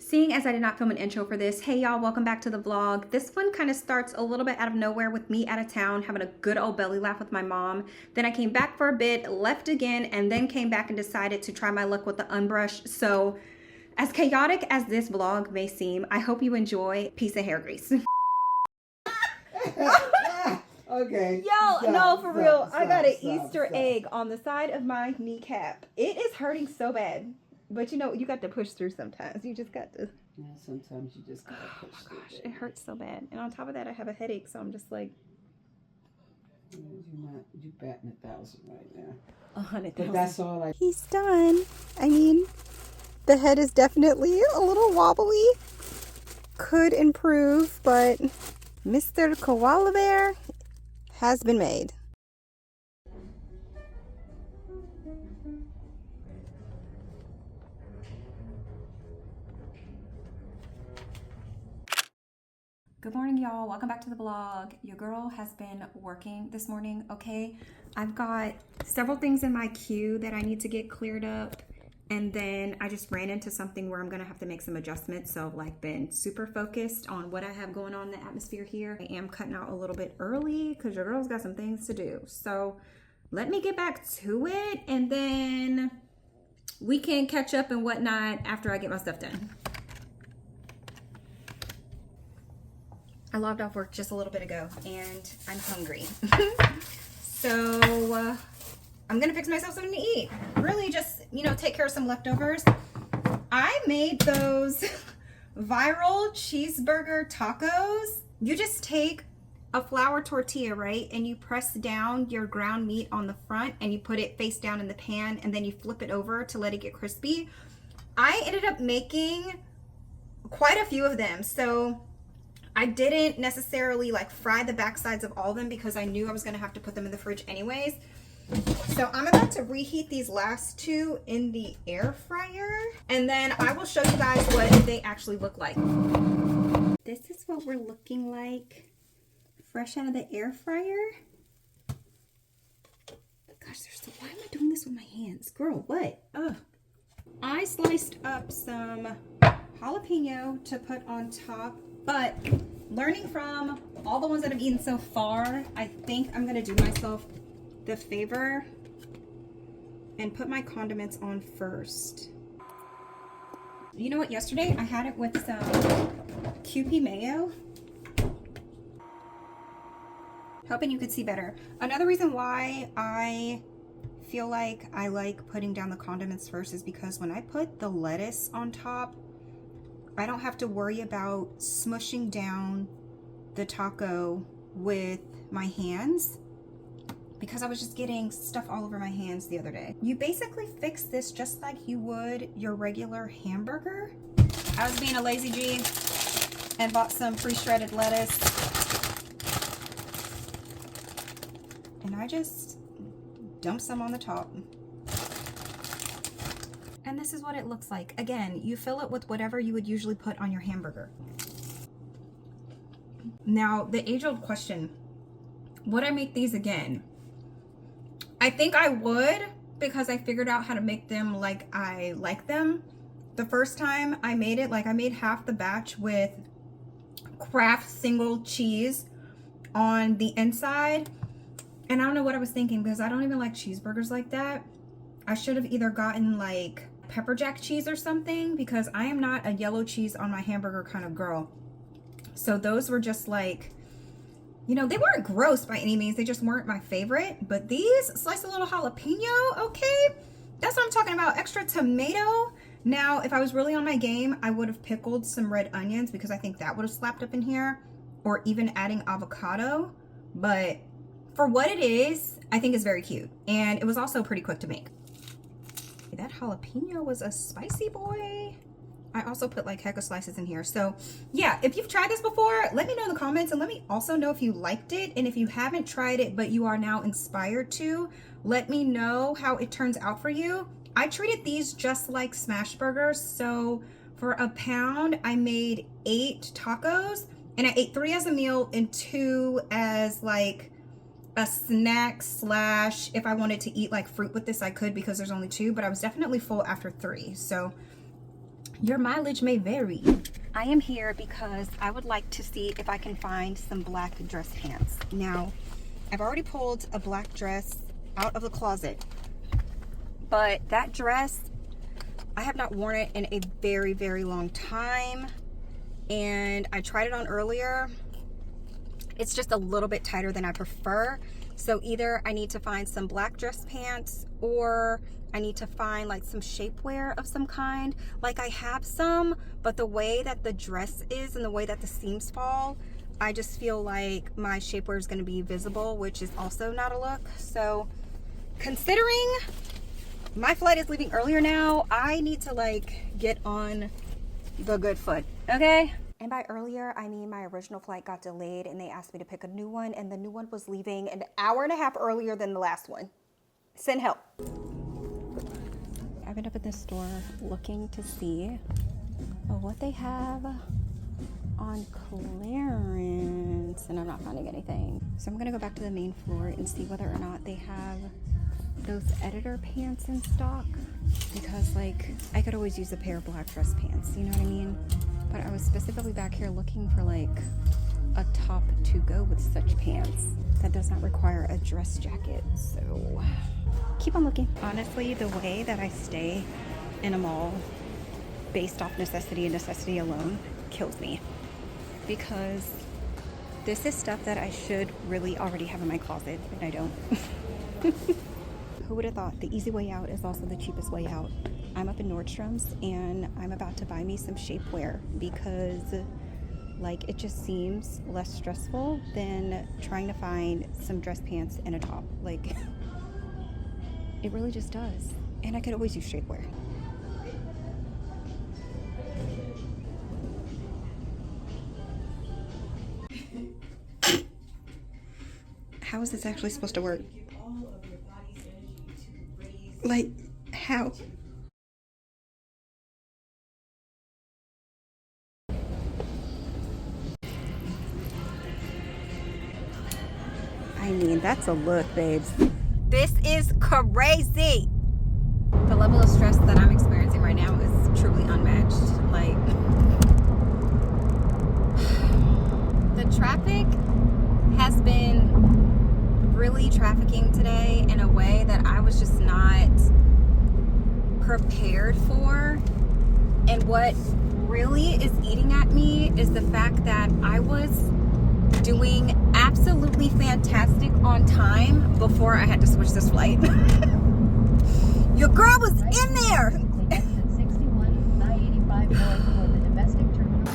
Seeing as I did not film an intro for this, hey y'all, welcome back to the vlog. This one kind of starts a little bit out of nowhere with me out of town, having a good old belly laugh with my mom. Then I came back for a bit, left again, and then came back and decided to try my luck with the unbrush. So as chaotic as this vlog may seem, I hope you enjoy. Piece of hair grease. Okay. Yo, no, for real. I got an Easter egg on the side of my kneecap. It is hurting so bad. But you know, you got to push through sometimes. You just got to. Yeah, sometimes you just gotta push through. Gosh, it hurts so bad. And on top of that, I have a headache, so I'm just like. You batting 1,000 right now. 100,000. But that's all I. He's done. I mean, the head is definitely a little wobbly. Could improve, but Mr. Koala Bear has been made. Good morning, y'all. Welcome back to the vlog. Your girl has been working this morning, okay? I've got several things in my queue that I need to get cleared up. And then I just ran into something where I'm gonna have to make some adjustments. So I've like been super focused on what I have going on in the atmosphere here. I am cutting out a little bit early because your girl's got some things to do. So let me get back to it and then we can catch up and whatnot after I get my stuff done. I logged off work just a little bit ago and I'm hungry. So I'm gonna fix myself something to eat. Really just, you know, take care of some leftovers. I made those viral cheeseburger tacos. You just take a flour tortilla, right? And you press down your ground meat on the front and you put it face down in the pan and then you flip it over to let it get crispy. I ended up making quite a few of them. So I didn't necessarily like fry the back sides of all of them because I knew I was gonna have to put them in the fridge anyways. So I'm about to reheat these last two in the air fryer and then I will show you guys what they actually look like. This is what we're looking like fresh out of the air fryer. Gosh, why am I doing this with my hands? Girl, what? Ugh. I sliced up some jalapeno to put on top. But learning from all the ones that I've eaten so far, I think I'm gonna do myself the favor and put my condiments on first. You know what, yesterday I had it with some Kewpie mayo. Hoping you could see better. Another reason why I feel like I like putting down the condiments first is because when I put the lettuce on top, I don't have to worry about smushing down the taco with my hands because I was just getting stuff all over my hands the other day. You basically fix this just like you would your regular hamburger. I was being a lazy G and bought some pre-shredded lettuce. And I just dumped some on the top. And this is what it looks like. Again, you fill it with whatever you would usually put on your hamburger. Now, the age-old question, would I make these again? I think I would because I figured out how to make them like I like them. The first time I made it, like I made half the batch with Kraft single cheese on the inside. And I don't know what I was thinking because I don't even like cheeseburgers like that. I should have either gotten like pepper jack cheese or something because I am not a yellow cheese on my hamburger kind of girl. So those were just like, you know, they weren't gross by any means. They just weren't my favorite. But these, slice a little jalapeno, okay? That's what I'm talking about. Extra tomato. Now, if I was really on my game, I would have pickled some red onions because I think that would have slapped up in here. Or even adding avocado. But for what it is, I think it's very cute. And it was also pretty quick to make. That jalapeno was a spicy boy. I also put like heck of slices in here. So yeah, if you've tried this before, let me know in the comments and let me also know if you liked it. And if you haven't tried it, but you are now inspired to, let me know how it turns out for you. I treated these just like smash burgers. So for £1, I made 8 tacos and I ate 3 as a meal and 2 as like a snack slash if I wanted to eat like fruit with this I could because there's only 2, but I was definitely full after 3. So Your mileage may vary. I am here because I would like to see if I can find some black dress pants. Now, I've already pulled a black dress out of the closet, but that dress, I have not worn it in a very, very long time. And I tried it on earlier. It's just a little bit tighter than I prefer. So either I need to find some black dress pants, or I need to find like some shapewear of some kind. Like I have some, but the way that the dress is and the way that the seams fall, I just feel like my shapewear is going to be visible, which is also not a look. So considering my flight is leaving earlier now, I need to like get on the good foot, okay? And by earlier, I mean my original flight got delayed and they asked me to pick a new one, and the new one was leaving an hour and a half earlier than the last one. Send help. I've been up at this store looking to see what they have on clearance, and I'm not finding anything. So I'm gonna go back to the main floor and see whether or not they have those editor pants in stock, because like I could always use a pair of black dress pants, you know what I mean? But I was specifically back here looking for like a top to go with such pants that does not require a dress jacket. So keep on looking. Honestly, the way that I stay in a mall based off necessity and necessity alone kills me, because this is stuff that I should really already have in my closet, and I don't. Who would have thought the easy way out is also the cheapest way out? I'm up in Nordstrom's and I'm about to buy me some shapewear, because like it just seems less stressful than trying to find some dress pants and a top. Like it really just does. And I could always use shapewear. How is this actually supposed to work? Like, how? I mean, that's a look, babes. This is crazy. The level of stress that I'm experiencing right now is truly unmatched. Like, the traffic has been really trafficking today in a way that I was just not prepared for. And what really is eating at me is the fact that I was doing absolutely fantastic on time before I had to switch this flight. Your girl was in there. Exit 61, I-85 north for the domestic terminal.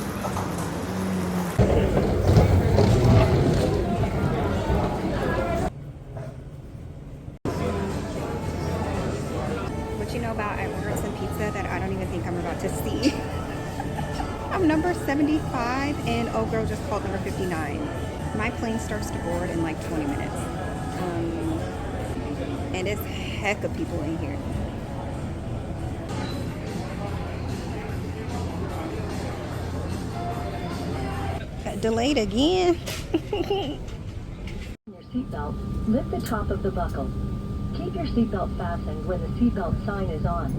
What you know about I ordered some pizza that I don't even think I'm about to see. I'm number 75 and old girl just called number 59. My plane starts to board in like 20 minutes. And it's heck of people in here. Delayed again. Your seatbelt, lift the top of the buckle. Keep your seatbelt fastened when the seatbelt sign is on.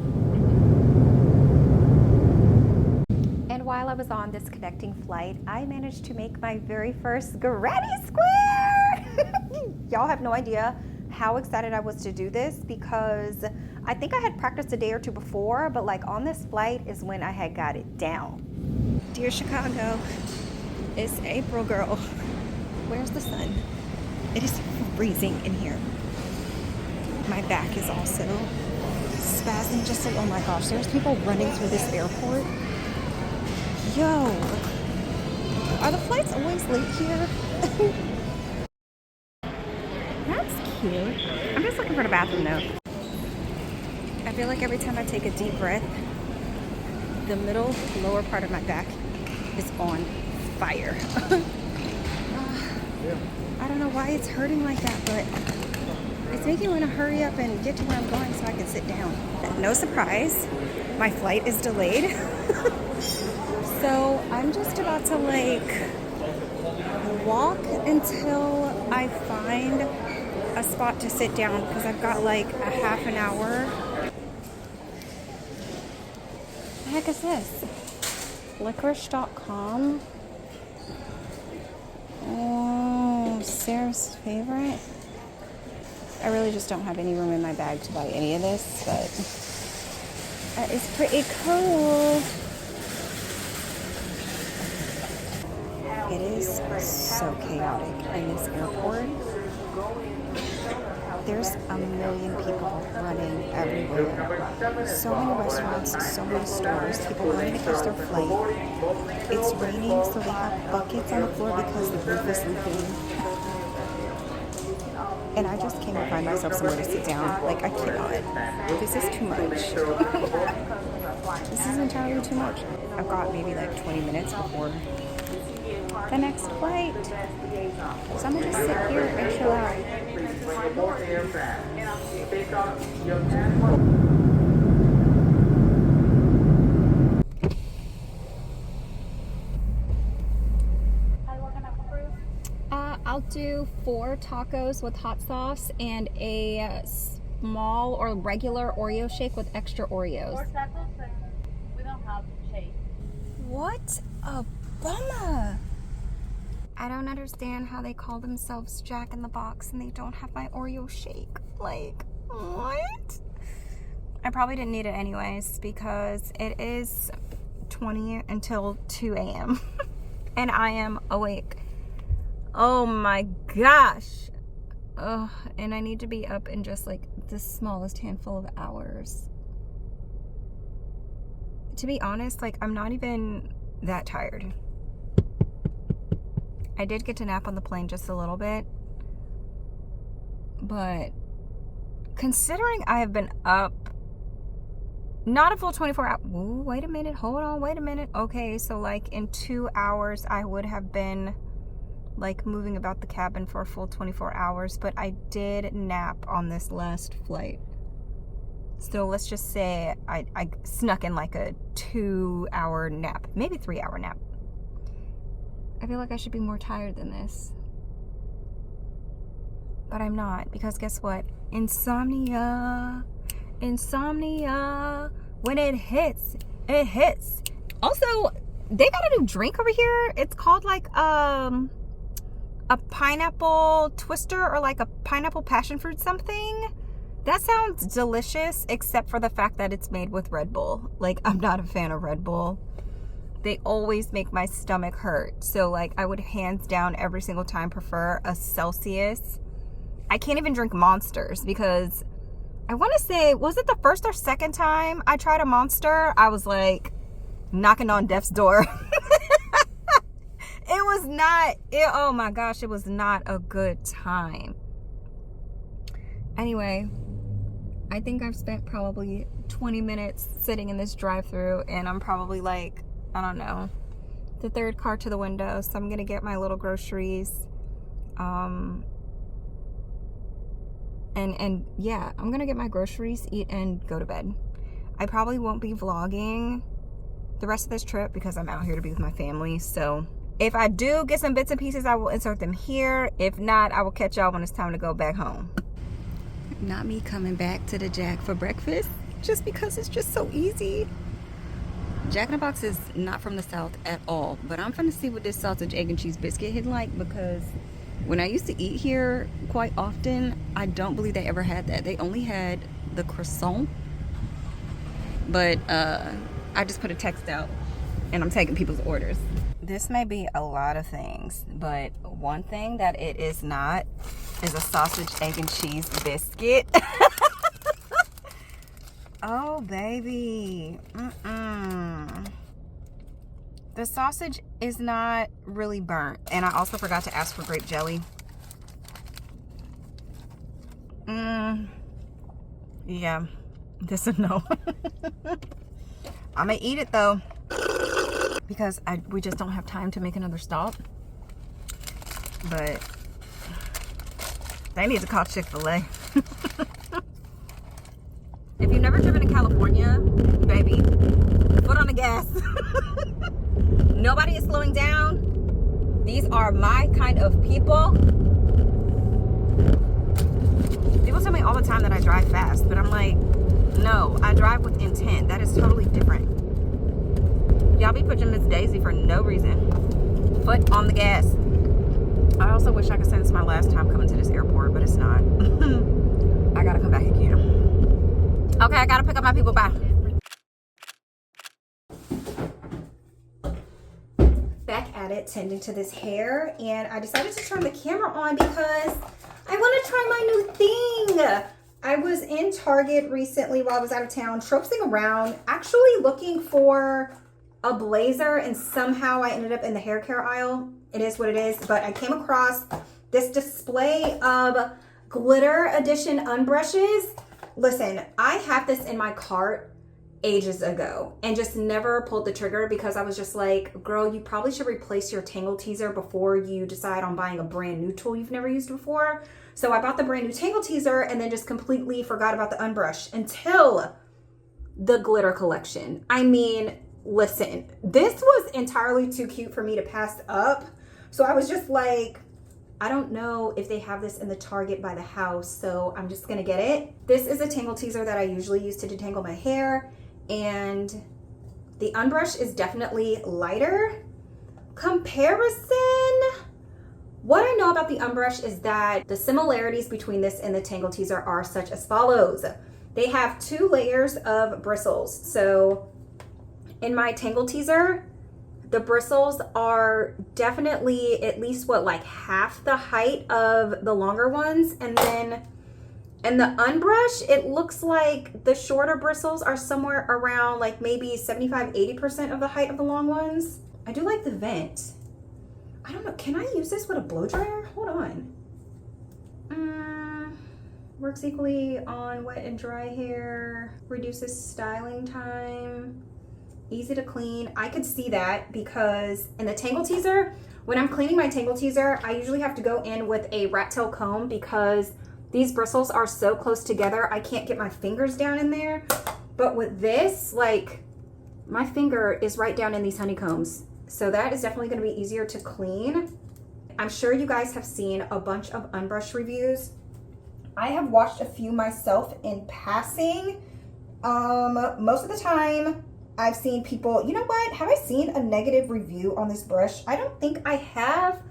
And while I was on this connecting flight, I managed to make my very first granny square. Y'all have no idea how excited I was to do this, because I think I had practiced a day or two before, but like on this flight is when I had got it down. Dear Chicago, it's April, girl. Where's the sun? It is freezing in here. My back is also spazzing just like, oh my gosh, there's people running through this airport. Yo, are the flights always late here? That's cute. I'm just looking for the bathroom though. I feel like every time I take a deep breath, the middle lower part of my back is on fire. I don't know why it's hurting like that, but it's making me want to hurry up and get to where I'm going so I can sit down. No surprise, my flight is delayed. So I'm just about to like walk until I find a spot to sit down, because I've got like a half an hour. heck is this? Licorice.com. Oh, Sarah's favorite. I really just don't have any room in my bag to buy any of this, but that is pretty cool. It is so chaotic in this airport. There's a million people running everywhere. So many restaurants, so many stores, people wanting to catch their flight. It's raining, so they have buckets on the floor because the roof is leaking. And I just came to find myself somewhere to sit down. Like, I cannot. This is too much. This is entirely too much. I've got maybe like 20 minutes before the next flight. So I'm gonna just sit here and chill out. I'll do 4 tacos with hot sauce and a small or regular Oreo shake with extra Oreos. 4 tacos and we don't have shake. What a bummer. I don't understand how they call themselves Jack in the Box and they don't have my Oreo shake. Like, what? I probably didn't need it anyways because it is 20 until 2 a.m. and I am awake. Oh my gosh. Ugh, and I need to be up in just like the smallest handful of hours. To be honest, like, I'm not even that tired. I did get to nap on the plane just a little bit, but considering I have been up not a full 24 hours. Ooh, wait a minute, hold on, wait a minute. Okay, so like in 2 hours I would have been like moving about the cabin for a full 24 hours, but I did nap on this last flight. So let's just say I snuck in like a 2-hour nap, maybe 3-hour nap. I feel like I should be more tired than this. But I'm not, because guess what? Insomnia. Insomnia. When it hits, it hits. Also, they got a new drink over here. It's called like a pineapple twister or like a pineapple passion fruit something. That sounds delicious, except for the fact that it's made with Red Bull. Like, I'm not a fan of Red Bull. They always make my stomach hurt. So like, I would hands down every single time prefer a Celsius. I can't even drink Monsters because I want to say, was it the first or second time I tried a Monster? I was like knocking on death's door. It was not, oh my gosh, it was not a good time. Anyway, I think I've spent probably 20 minutes sitting in this drive-thru, and I'm probably like, I don't know, the 3rd car to the window. So I'm gonna get my little groceries. And yeah, I'm gonna get my groceries, eat, and go to bed. I probably won't be vlogging the rest of this trip because I'm out here to be with my family. So if I do get some bits and pieces, I will insert them here. If not, I will catch y'all when it's time to go back home. Not me coming back to the Jack for breakfast just because it's just so easy. Jack in the Box is not from the South at all, but I'm finna see what this sausage, egg, and cheese biscuit hit like, because when I used to eat here quite often, I don't believe they ever had that. They only had the croissant, but I just put a text out and I'm taking people's orders. This may be a lot of things, but one thing that it is not is a sausage, egg, and cheese biscuit. Oh, baby. The sausage is not really burnt. And I also forgot to ask for grape jelly. Yeah, this is no. I'm gonna eat it though, because we just don't have time to make another stop. But they need to call Chick-fil-A. If you've never driven to California, baby, foot on the gas. Nobody is slowing down. These are my kind of people. People tell me all the time that I drive fast, but I'm like, no, I drive with intent. That is totally different. Y'all be pushing Miss Daisy for no reason. Foot on the gas. I also wish I could say this is my last time coming to this airport, but it's not. I gotta come back again. Okay, I gotta pick up my people. Bye. Back at it, tending to this hair, and I decided to turn the camera on because I want to try my new thing. I was in Target recently while I was out of town, traipsing around, actually looking for a blazer, and somehow I ended up in the hair care aisle. It is what it is, but I came across this display of glitter edition unbrushes. Listen, I have this in my cart ages ago and just never pulled the trigger because I was just like, girl, you probably should replace your Tangle Teezer before you decide on buying a brand new tool you've never used before. So I bought the brand new Tangle Teezer and then just completely forgot about the unbrush until the glitter collection. I mean, listen, this was entirely too cute for me to pass up. So I was just like, I don't know if they have this in the Target by the house, so I'm just gonna get it. This is a Tangle Teezer that I usually use to detangle my hair, and the unbrush is definitely lighter. Comparison, what I know about the unbrush is that the similarities between this and the Tangle Teezer are such as follows. They have 2 layers of bristles. So in my Tangle Teezer, the bristles are definitely at least like half the height of the longer ones, and then in the unbrush, it looks like the shorter bristles are somewhere around like maybe 75-80% of the height of the long ones. I do like the vent. I don't know, can I use this with a blow dryer? Hold on. Works equally on wet and dry hair, reduces styling time, easy to clean. I could see that because in the Tangle Teezer, when I'm cleaning my Tangle Teezer, I usually have to go in with a rat tail comb because these bristles are so close together, I can't get my fingers down in there. But with this, like, my finger is right down in these honeycombs. So that is definitely gonna be easier to clean. I'm sure you guys have seen a bunch of unbrush reviews. I have watched a few myself in passing. Most of the time, I've seen people, you know what? Have I seen a negative review on this brush? I don't think I have,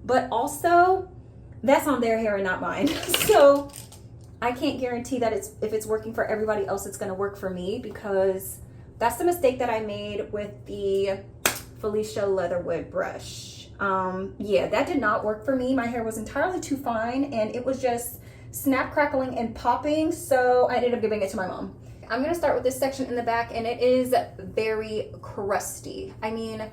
but also, that's on their hair and not mine. So I can't guarantee that if it's working for everybody else, it's gonna work for me, because that's the mistake that I made with the Felicia Leatherwood brush. Yeah, that did not work for me. My hair was entirely too fine and it was just snap, crackling, and popping. So I ended up giving it to my mom. I'm gonna start with this section in the back, and it is very crusty. I mean,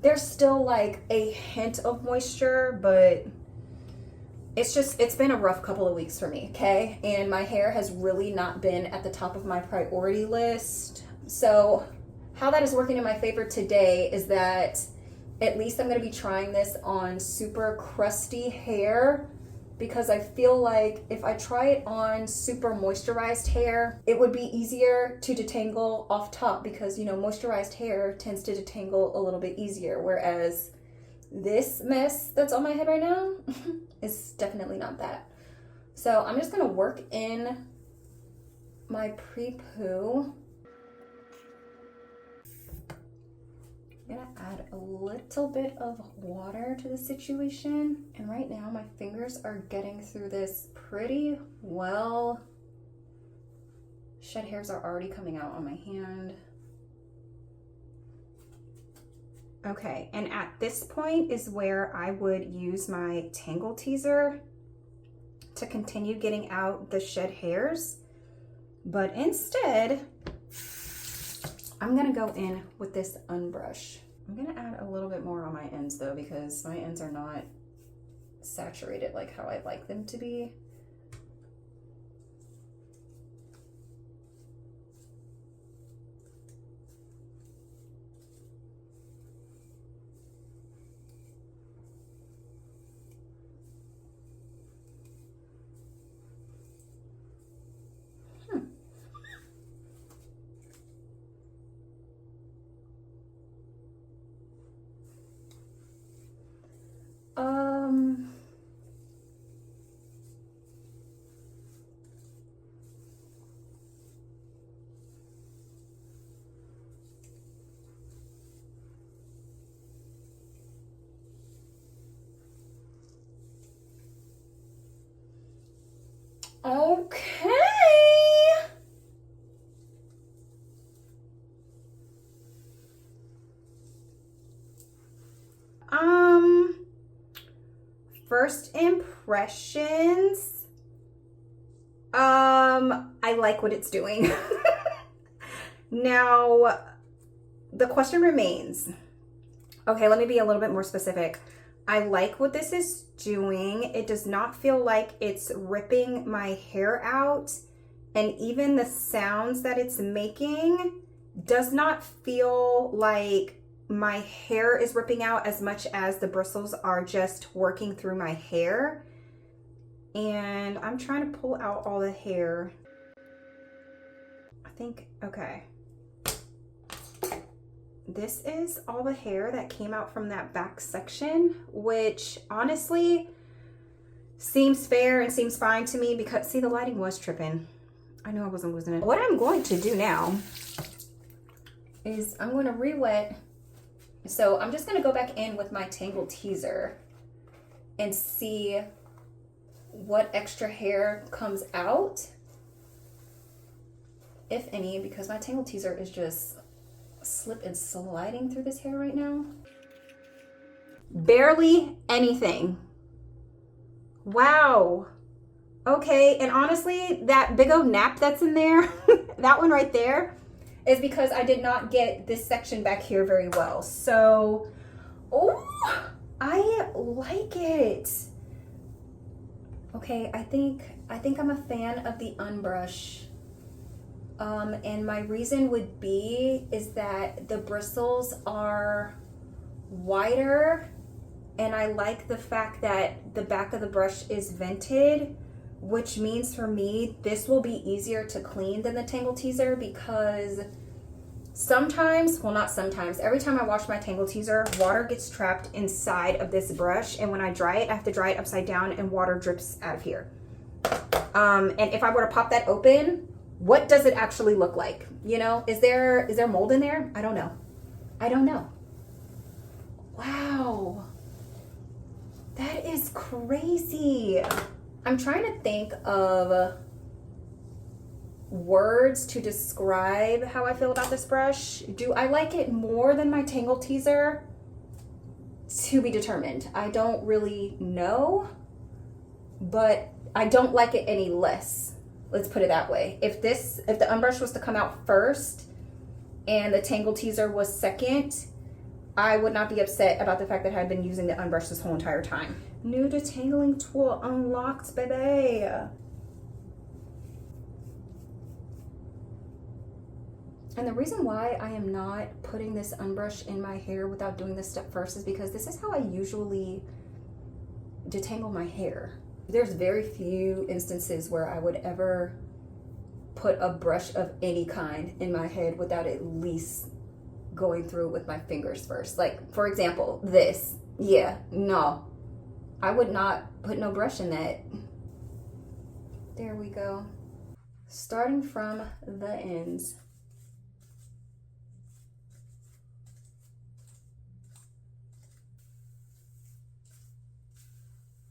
there's still like a hint of moisture, but it's been a rough couple of weeks for me, okay? And my hair has really not been at the top of my priority list. So how that is working in my favor today is that at least I'm gonna be trying this on super crusty hair, because I feel like if I try it on super moisturized hair, it would be easier to detangle off top, because, you know, moisturized hair tends to detangle a little bit easier, whereas this mess that's on my head right now is definitely not that. So I'm just gonna work in my pre-poo. I'm gonna add a little bit of water to the situation. And right now my fingers are getting through this pretty well. Shed hairs are already coming out on my hand. Okay, and at this point is where I would use my Tangle Teezer to continue getting out the shed hairs. But instead, I'm gonna go in with this unbrush. I'm gonna add a little bit more on my ends though, because my ends are not saturated like how I like them to be. Okay. First impressions. I like what it's doing. Now, the question remains. Okay, let me be a little bit more specific. I like what this is doing. It does not feel like it's ripping my hair out. And even the sounds that it's making does not feel like my hair is ripping out as much as the bristles are just working through my hair. And I'm trying to pull out all the hair. I think, okay. This is all the hair that came out from that back section, which honestly seems fair and seems fine to me because, see, the lighting was tripping. I knew I wasn't losing it. What I'm going to do now is I'm going to re-wet. So I'm just going to go back in with my Tangle Teaser and see what extra hair comes out, if any, because my Tangle Teaser is just slip and sliding through this hair right now. Barely anything. Wow. Okay, and honestly, that big old nap that's in there, that one right there, is because I did not get this section back here very well. So, oh, I like it. Okay, I think I'm a fan of the unbrush. And my reason would be is that the bristles are wider, and I like the fact that the back of the brush is vented, which means for me this will be easier to clean than the Tangle Teaser, because sometimes, well, not sometimes, every time I wash my Tangle Teaser, water gets trapped inside of this brush, and when I dry it, I have to dry it upside down and water drips out of here. And if I were to pop that open, what does it actually look like? You know, is there mold in there? I don't know. I don't know. Wow. That is crazy. I'm trying to think of words to describe how I feel about this brush. Do I like it more than my Tangle Teaser? To be determined. I don't really know, but I don't like it any less. Let's put it that way. If the unbrush was to come out first and the Tangle Teaser was second, I would not be upset about the fact that I had been using the unbrush this whole entire time. New detangling tool unlocked, baby. And the reason why I am not putting this unbrush in my hair without doing this step first is because this is how I usually detangle my hair. There's very few instances where I would ever put a brush of any kind in my head without at least going through it with my fingers first. Like, for example, this. Yeah, no. I would not put no brush in that. There we go. Starting from the ends.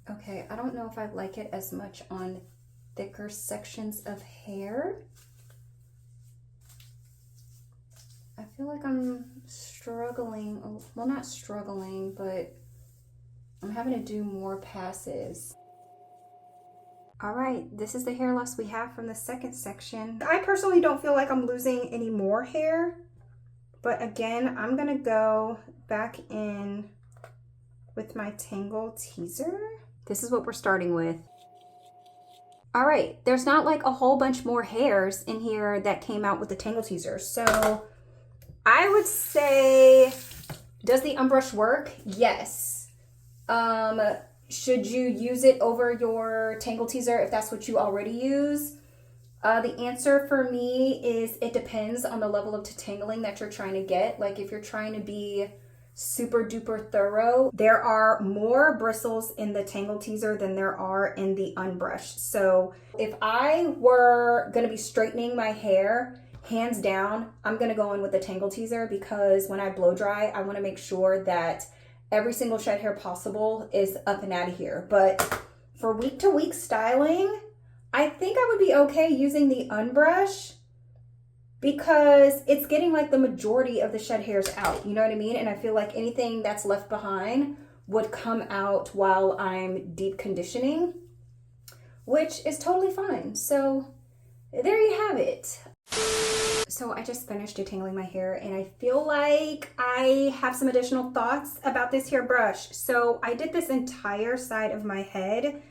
Okay, I don't know if I like it as much on thicker sections of hair. I feel like I'm struggling, well, not struggling, but I'm having to do more passes. All right, this is the hair loss we have from the second section. I personally don't feel like I'm losing any more hair, but again, I'm gonna go back in with my Tangle Teaser. This is what we're starting with. All right, there's not like a whole bunch more hairs in here that came out with the Tangle Teaser. So I would say, does the unbrush work? Yes. Should you use it over your Tangle Teaser if that's what you already use? The answer for me is it depends on the level of detangling that you're trying to get. Like if you're trying to be super duper thorough, there are more bristles in the Tangle Teaser than there are in the unbrush. So if I were gonna be straightening my hair, hands down, I'm gonna go in with the Tangle Teaser, because when I blow dry, I wanna make sure that every single shed hair possible is up and out of here. But for week to week styling, I think I would be okay using the unbrush because it's getting like the majority of the shed hairs out, you know what I mean? And I feel like anything that's left behind would come out while I'm deep conditioning, which is totally fine. So there you have it. So I just finished detangling my hair and I feel like I have some additional thoughts about this hair brush. So I did this entire side of my head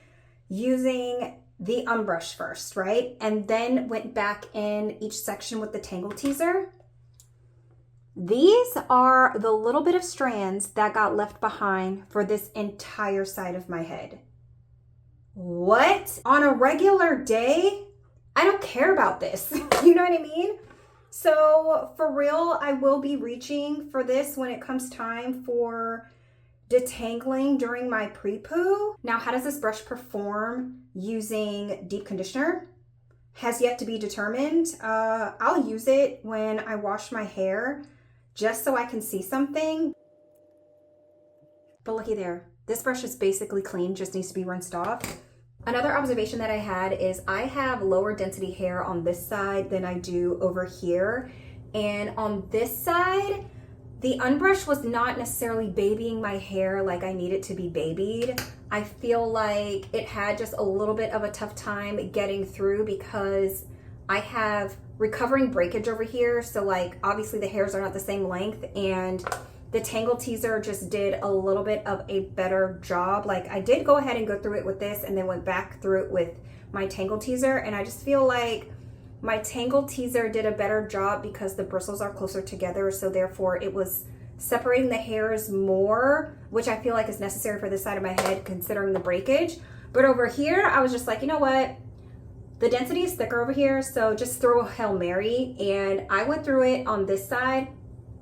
using the unbrush first, right? And then went back in each section with the tangle teaser. These are the little bit of strands that got left behind for this entire side of my head. What? On a regular day, I don't care about this. You know what I mean? So for real, I will be reaching for this when it comes time for detangling during my pre-poo. Now, how does this brush perform using deep conditioner? Has yet to be determined. I'll use it when I wash my hair just so I can see something. But looky there, this brush is basically clean, just needs to be rinsed off. Another observation that I had is I have lower density hair on this side than I do over here. And on this side, the unbrush was not necessarily babying my hair like I need it to be babied. I feel like it had just a little bit of a tough time getting through because I have recovering breakage over here. So like obviously the hairs are not the same length, and the tangle teaser just did a little bit of a better job. Like I did go ahead and go through it with this and then went back through it with my tangle teaser, and I just feel like my tangle teaser did a better job because the bristles are closer together, so therefore it was separating the hairs more, which I feel like is necessary for this side of my head considering the breakage. But over here, I was just like, you know what? The density is thicker over here, so just throw a Hail Mary, and I went through it on this side,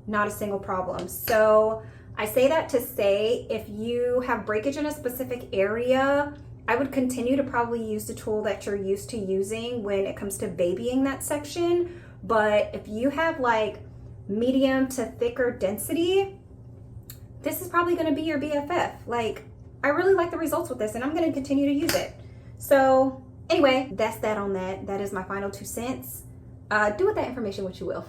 not a single problem. So I say that to say if you have breakage in a specific area, I would continue to probably use the tool that you're used to using when it comes to babying that section. But if you have like medium to thicker density, this is probably going to be your BFF. Like, I really like the results with this and I'm going to continue to use it. So anyway, that's that on that. That is my final 2 cents. Do with that information what you will.